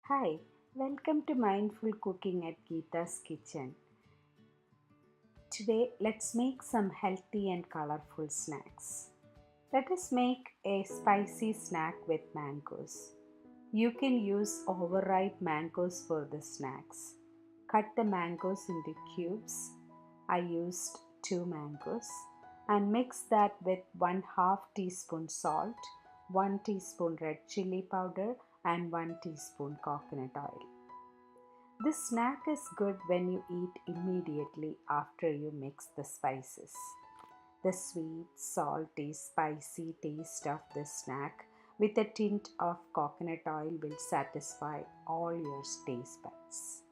Hi, welcome to Mindful Cooking at Geetha's Kitchen. Today, let's make some healthy and colorful snacks. Let us make a spicy snack with mangoes. You can use overripe mangoes for the snacks. Cut the mangoes into cubes. I used 2 mangoes and mix that with 1/2 teaspoon salt, 1 teaspoon red chili powder, and 1 teaspoon coconut oil. This snack is good when you eat immediately after you mix the spices. The sweet, salty, spicy taste of this snack with a tint of coconut oil will satisfy all your taste buds.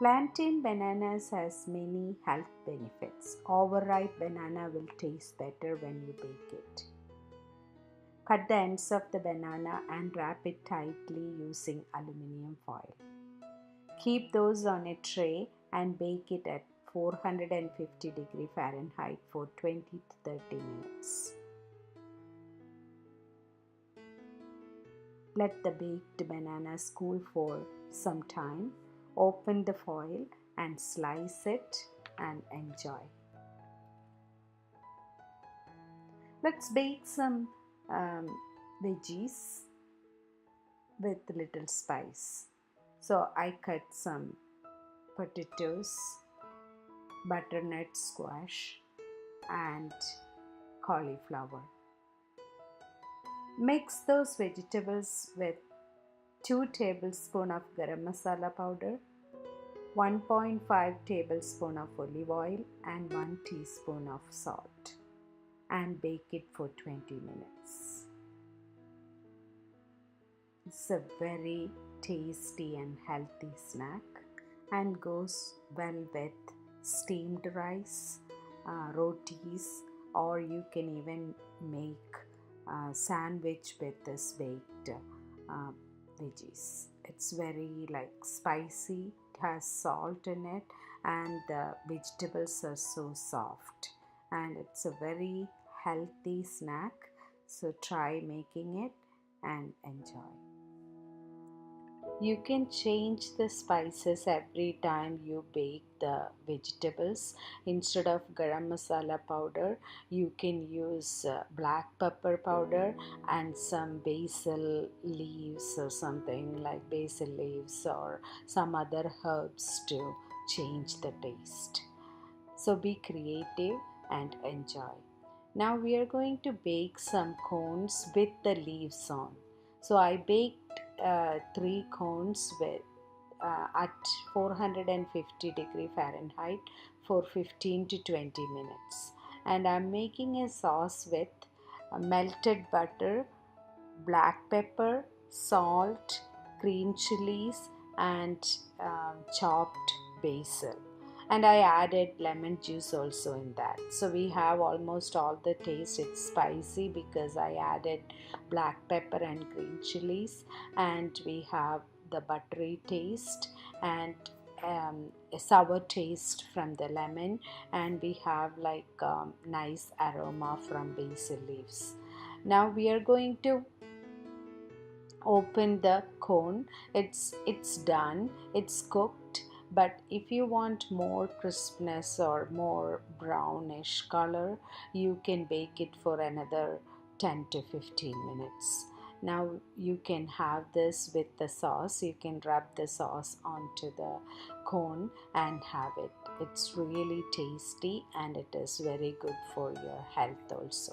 Plantain bananas has many health benefits. Overripe banana will taste better when you bake it. Cut the ends of the banana and wrap it tightly using aluminum foil. Keep those on a tray and bake it at 450 Fahrenheit for 20 to 30 minutes. Let the baked bananas cool for some time. Open the foil and slice it and enjoy. Let's bake some veggies with little spice. So I cut some potatoes, butternut squash, and cauliflower. Mix those vegetables with 2 tablespoons of garam masala powder, 1.5 tablespoon of olive oil, and 1 teaspoon of salt, and bake it for 20 minutes. It's a very tasty and healthy snack and goes well with steamed rice, rotis, or you can even make a sandwich with this baked veggies. It's very spicy, it has salt in it, and the vegetables are so soft, and it's a very healthy snack. So try making it and enjoy. You can change the spices every time you bake the vegetables. Instead of garam masala powder, you can use black pepper powder and some basil leaves or something like basil leaves or some other herbs to change the taste. So be creative and enjoy. Now we are going to bake some cones with the leaves on. So I baked 3 cones at 450 Fahrenheit for 15 to 20 minutes. And I'm making a sauce with melted butter, black pepper, salt, green chilies, and chopped basil. And I added lemon juice also in that. So we have almost all the taste. It's spicy because I added black pepper and green chilies, and we have the buttery taste and a sour taste from the lemon, and we have nice aroma from basil leaves. Now we are going to open the cone. It's done, it's cooked, but if you want more crispness or more brownish color, you can bake it for another 10 to 15 minutes. Now you can have this with the sauce. You can rub the sauce onto the cone and have it. It's really tasty and it is very good for your health also.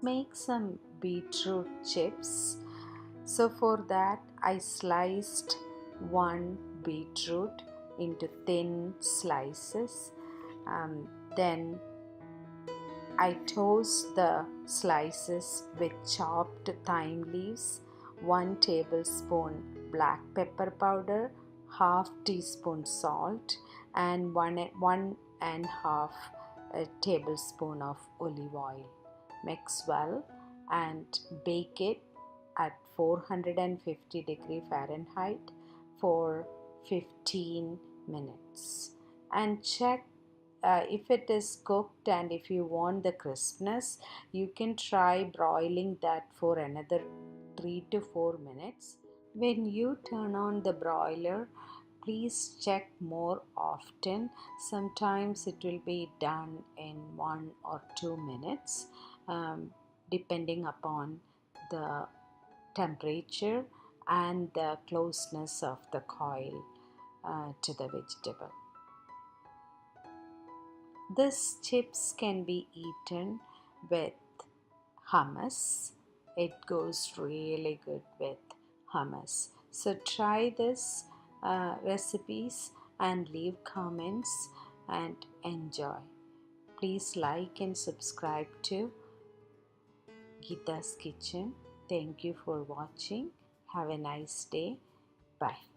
Make some beetroot chips. So for that I sliced 1 beetroot into thin slices. Then I toast the slices with chopped thyme leaves, 1 tablespoon black pepper powder, half teaspoon salt, and 1.5 tablespoon of olive oil. Mix well and bake it at 450 Fahrenheit for 15 minutes and check if it is cooked, and if you want the crispness, you can try broiling that for another 3 to 4 minutes. When you turn on the broiler, please check more often. Sometimes it will be done in 1 or 2 minutes, depending upon the temperature and the closeness of the coil to the vegetable. These chips can be eaten with hummus. It goes really good with hummus. So try this recipes and leave comments and enjoy. Please like and subscribe to Geetha's Kitchen. Thank you for watching. Have a nice day. Bye.